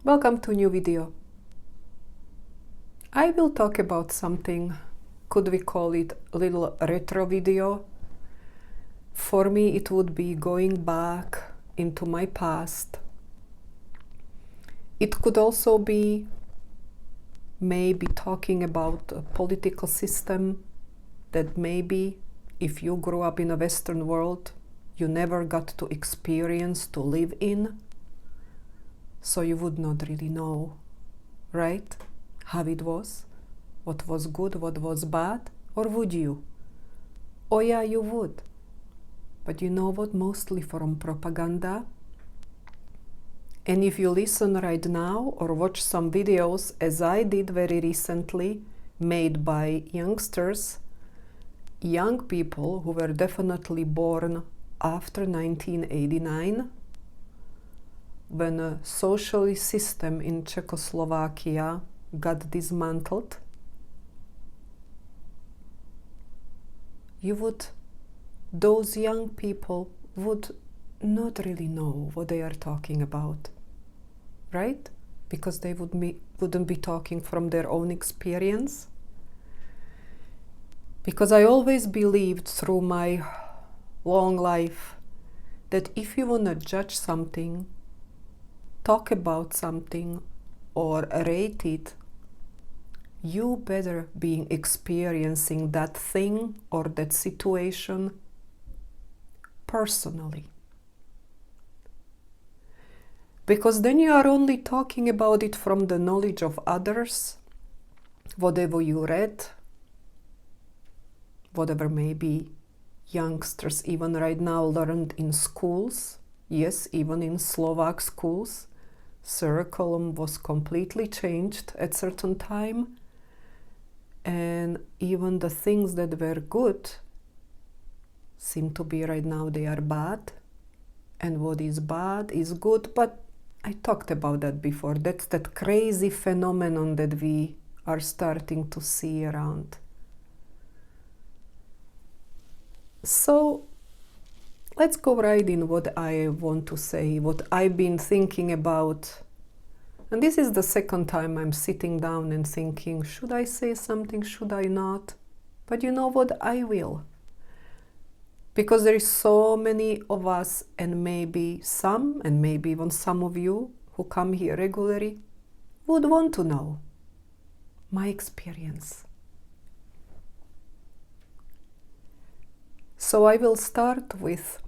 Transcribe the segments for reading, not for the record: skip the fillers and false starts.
Welcome to a new video. I will talk about something, could we call it a little retro video? For me it would be going back into my past. It could also be maybe talking about a political system that maybe if you grew up in a Western world, you never got to experience, to live in. So you would not really know, right? How it was, what was good, what was bad, or would you? Oh yeah, you would. But you know what? Mostly from propaganda. And if you listen right now or watch some videos, as I did very recently, made by youngsters, young people who were definitely born after 1989, when a socialist system in Czechoslovakia got dismantled, those young people would not really know what they are talking about, right? Because they wouldn't be talking from their own experience. Because I always believed through my long life that if you want to judge something, talk about something, or rate it, you better be experiencing that thing or that situation personally. Because then you are only talking about it from the knowledge of others, whatever you read, whatever maybe youngsters even right now learned in schools. Yes, even in Slovak schools, curriculum was completely changed at certain time. And even the things that were good seem to be right now they are bad. And what is bad is good, but I talked about that before. That's that crazy phenomenon that we are starting to see around. So let's go right in what I want to say, what I've been thinking about. And this is the second time I'm sitting down and thinking, should I say something, should I not? But you know what, I will. Because there is so many of us, and maybe some, and maybe even some of you who come here regularly, would want to know my experience. So I will start with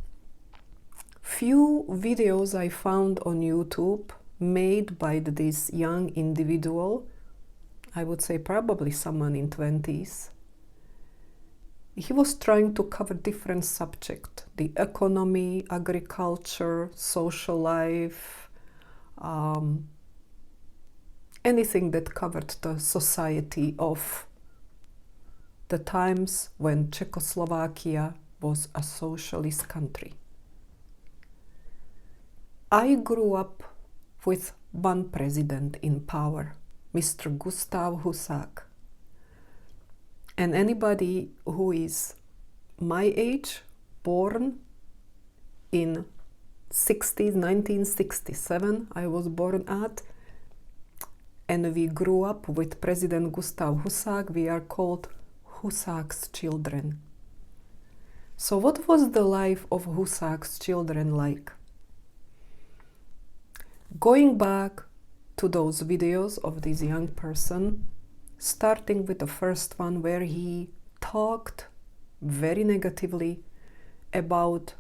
few videos I found on YouTube made by this young individual. I would say probably someone in 20s. He was trying to cover different subjects, the economy, agriculture, social life, anything that covered the society of the times when Czechoslovakia was a socialist country. I grew up with one president in power, Mr. Gustav Husak. And anybody who is my age, born in 1967, I was born at, and we grew up with President Gustav Husak, we are called Husak's children. So what was the life of Husak's children like? Going back to those videos of this young person, starting with the first one where he talked very negatively about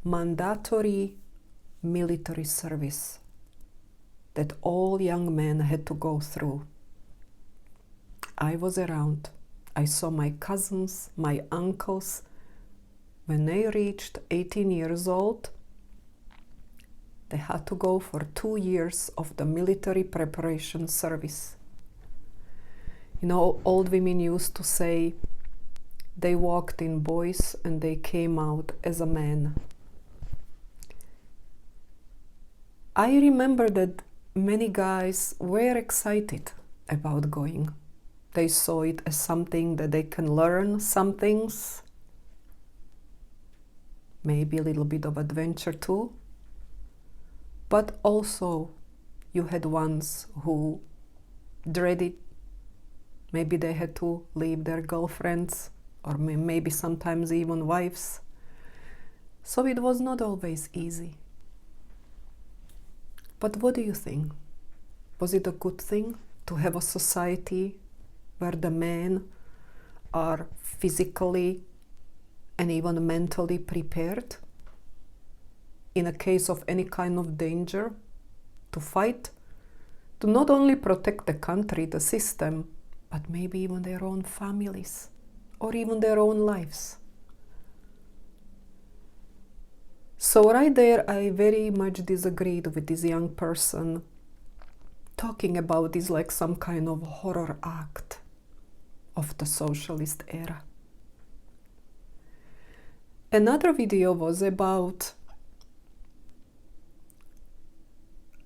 mandatory military service that all young men had to go through. I was around. I saw my cousins, my uncles, when they reached 18 years old, they had to go for 2 years of the military preparation service. You know, old women used to say they walked in boys and they came out as a man. I remember that many guys were excited about going. They saw it as something that they can learn some things, maybe a little bit of adventure too, but also You had ones who dreaded, maybe they had to leave their girlfriends, or maybe sometimes even wives. So it was not always easy. But what do you think? Was it a good thing to have a society where the men are physically and even mentally prepared in a case of any kind of danger to fight, to not only protect the country, the system, but maybe even their own families or even their own lives? So right there, I very much disagreed with this young person talking about this like some kind of horror act of the socialist era. Another video was about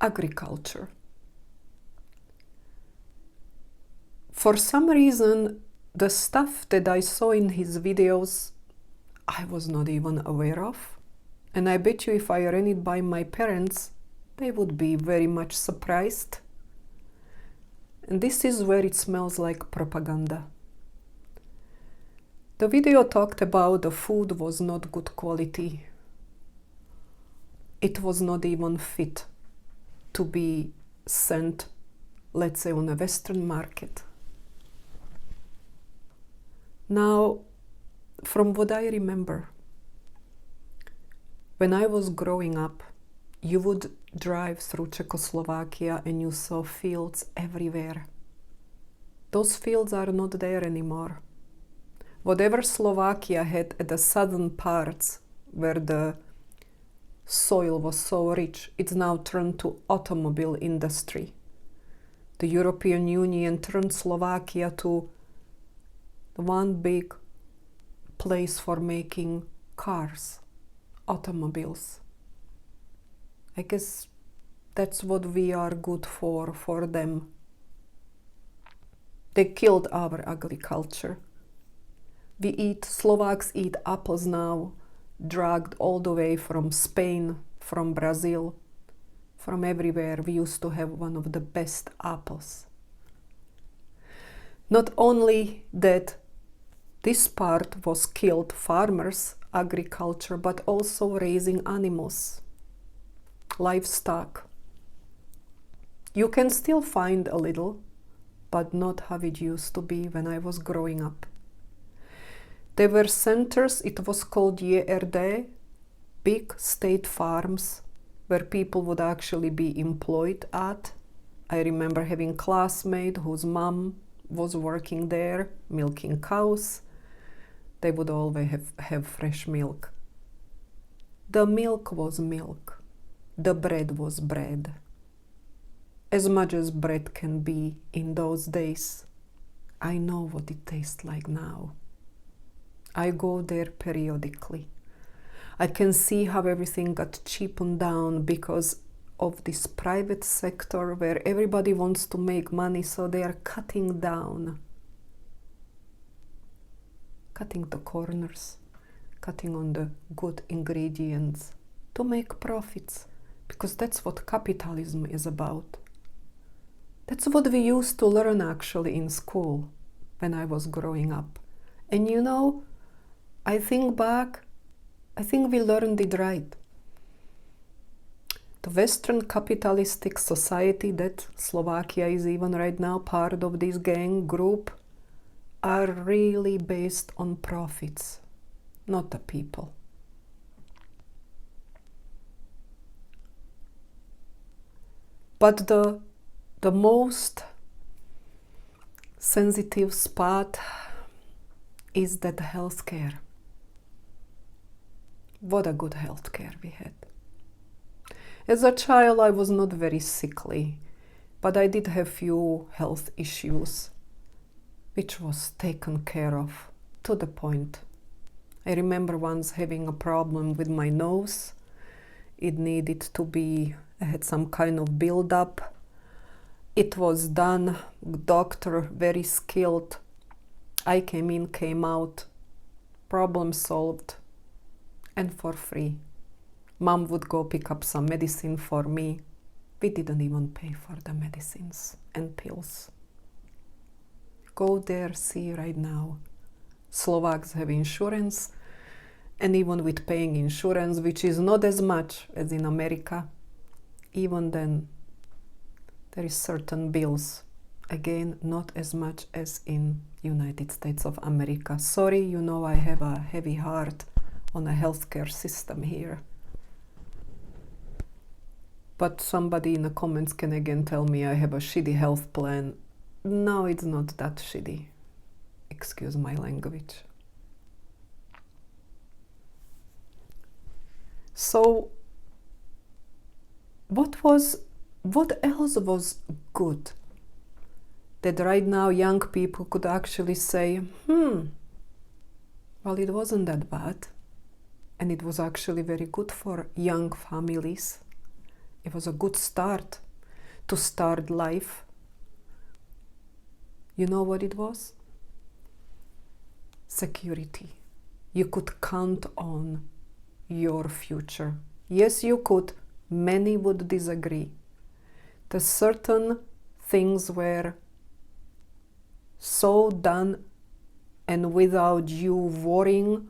agriculture. For some reason, the stuff that I saw in his videos, I was not even aware of. And I bet you if I ran it by my parents, they would be very much surprised. And this is where it smells like propaganda. The video talked about the food was not good quality. It was not even fit to be sent, let's say, on a Western market. Now, from what I remember, when I was growing up, you would drive through Czechoslovakia and you saw fields everywhere. Those fields are not there anymore. Whatever Slovakia had at the southern parts where the soil was so rich, it's now turned to automobile industry. The European Union turned Slovakia to one big place for making cars, automobiles. I guess that's what we are good for them. They killed our agriculture. Slovaks eat apples now, dragged all the way from Spain, from Brazil, from everywhere. We used to have one of the best apples. Not only that this part was killed, farmers, agriculture, but also raising animals, livestock. You can still find a little, but not how it used to be when I was growing up. There were centers, it was called JRD, big state farms, where people would actually be employed at. I remember having a classmate whose mom was working there, milking cows. They would always have fresh milk. The milk was milk. The bread was bread. As much as bread can be in those days, I know what it tastes like now. I go there periodically. I can see how everything got cheapened down because of this private sector where everybody wants to make money, so they are cutting down. Cutting the corners, cutting on the good ingredients to make profits, because that's what capitalism is about. That's what we used to learn actually in school when I was growing up. And you know, I think back, I think we learned it right. The Western capitalistic society that Slovakia is even right now part of this gang group are really based on profits, not the people. But the most sensitive spot is that healthcare. What a good healthcare we had. As a child, I was not very sickly, but I did have few health issues, which was taken care of to the point. I remember once having a problem with my nose. It needed to be, I had some kind of build-up. It was done, doctor, very skilled. I came in, came out, problem solved, and for free. Mom would go pick up some medicine for me, We didn't even pay for the medicines and pills. Go there, see right now. Slovaks have insurance, and even with paying insurance, which is not as much as in America, even then there is certain bills. Again, not as much as in United States of America. Sorry, you know I have a heavy heart on a healthcare system here. But somebody in the comments can again tell me I have a shitty health plan. No, it's not that shitty. Excuse my language. So, what else was good? That right now young people could actually say, well, it wasn't that bad. And it was actually very good for young families. It was a good start to start life. You know what it was? Security. You could count on your future. Yes, you could. Many would disagree. The certain things were so done and without you worrying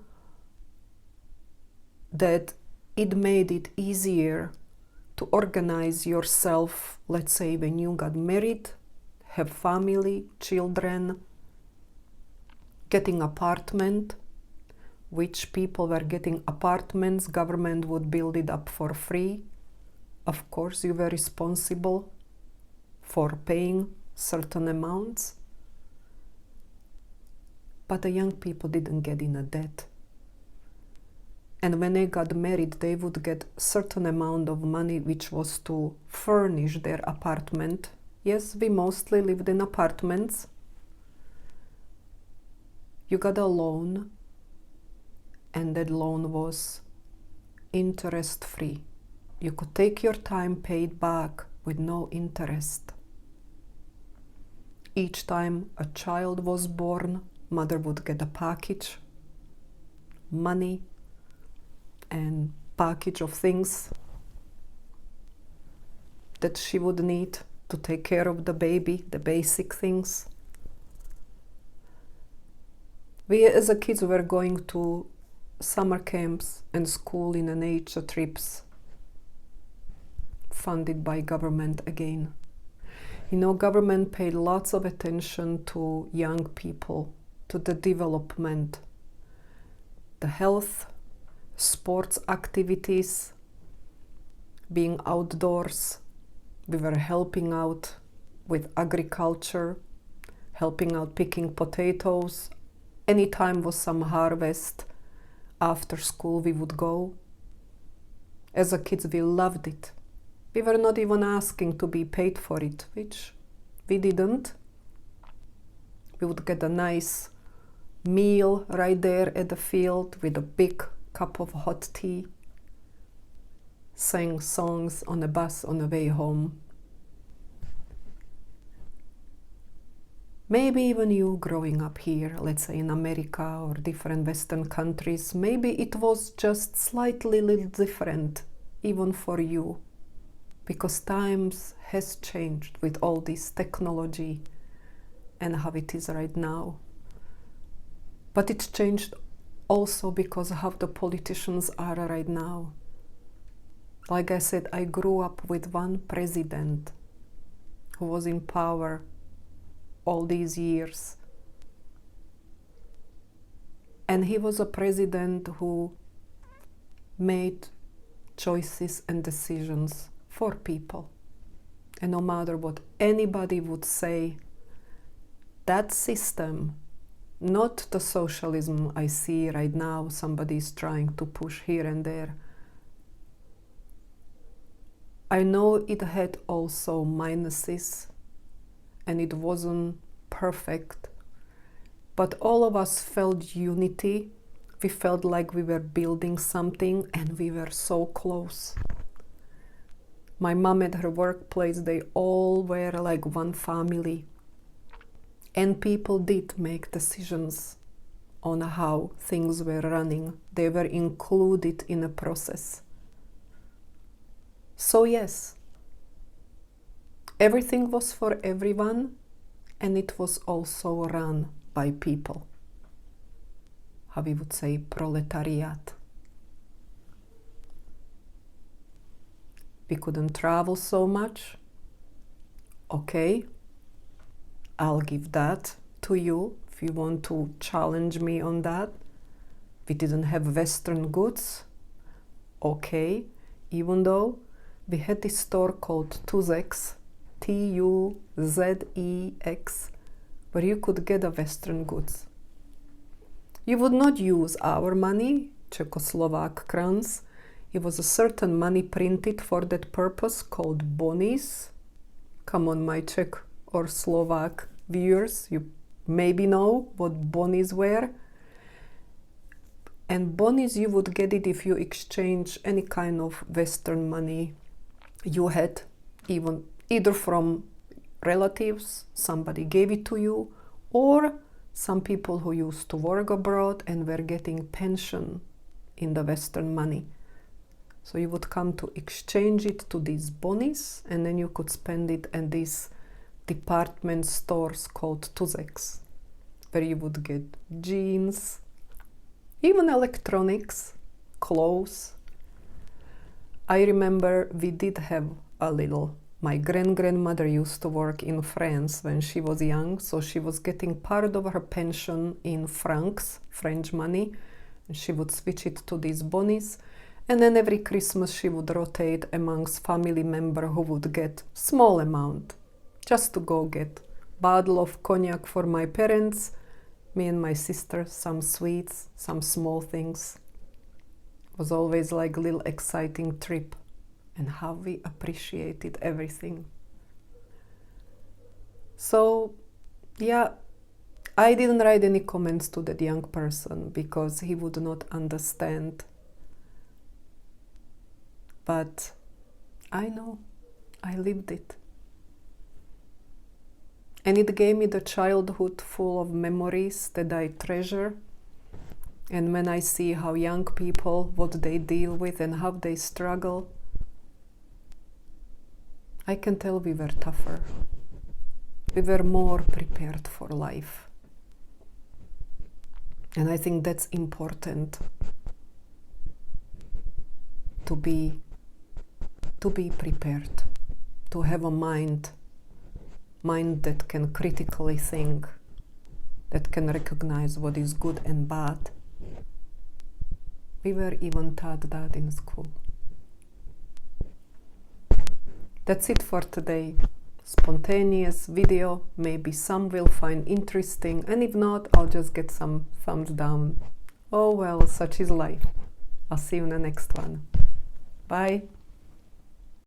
that it made it easier to organize yourself, let's say when you got married, have family, children, getting apartment, which people were getting apartments, government would build it up for free. Of course, you were responsible for paying certain amounts. But the young people didn't get in a debt. And when they got married, they would get certain amount of money which was to furnish their apartment. Yes, we mostly lived in apartments. You got a loan, and that loan was interest-free. You could take your time, pay it back with no interest. Each time a child was born, mother would get a package, money, and package of things that she would need to take care of the baby, the basic things. We as a kids were going to summer camps and school in and nature trips funded by government again. You know, government paid lots of attention to young people, to the development, the health, sports activities, being outdoors. We were helping out with agriculture, helping out picking potatoes. Anytime was some harvest, after school we would go. As a kids we loved it. We were not even asking to be paid for it, which we didn't. We would get a nice meal right there at the field with a big cup of hot tea, sang songs on the bus on the way home. Maybe even you growing up here, let's say in America or different Western countries, maybe it was just slightly little different even for you, because times has changed with all this technology and how it is right now. But it's changed also because of how the politicians are right now. Like I said, I grew up with one president who was in power all these years. And he was a president who made choices and decisions for people. And no matter what anybody would say, that system, not the socialism I see right now, somebody is trying to push here and there. I know it had also minuses, and it wasn't perfect, but all of us felt unity. We felt like we were building something and we were so close. My mom at her workplace, they all were like one family. And people did make decisions on how things were running. They were included in a process. So yes, Everything was for everyone, and it was also run by people. How we would say proletariat. We couldn't travel so much. Okay, I'll give that to you if you want to challenge me on that. We didn't have Western goods. Okay, even though we had this store called Tuzex, Tuzex, where you could get the Western goods. You would not use our money, Czechoslovak crowns. It was a certain money printed for that purpose called bonies. Come on, my Czech or Slovak viewers, you maybe know what bonies were. And bonies, you would get it if you exchange any kind of Western money you had, either from relatives, somebody gave it to you, or some people who used to work abroad and were getting pension in the Western money. So you would come to exchange it to these bonies, and then you could spend it at these department stores called Tuzex, where you would get jeans, even electronics, clothes. I remember we did have a little. My grandmother used to work in France when she was young, so she was getting part of her pension in francs, French money, and she would switch it to these bonies. And then every Christmas she would rotate amongst family members who would get small amount, just to go get bottle of cognac for my parents, me and my sister, some sweets, some small things. It was always like a little exciting trip, and how we appreciated everything. So, yeah, I didn't write any comments to that young person because he would not understand. But I know, I lived it. And it gave me the childhood full of memories that I treasure. And when I see how young people, what they deal with and how they struggle, I can tell we were tougher. We were more prepared for life. And I think that's important, to be prepared, to have a mind that can critically think, that can recognize what is good and bad. We were even taught that in school. That's it for today. Spontaneous video. Maybe some will find interesting, and if not, I'll just get some thumbs down. Oh well, such is life. I'll see you in the next one. Bye.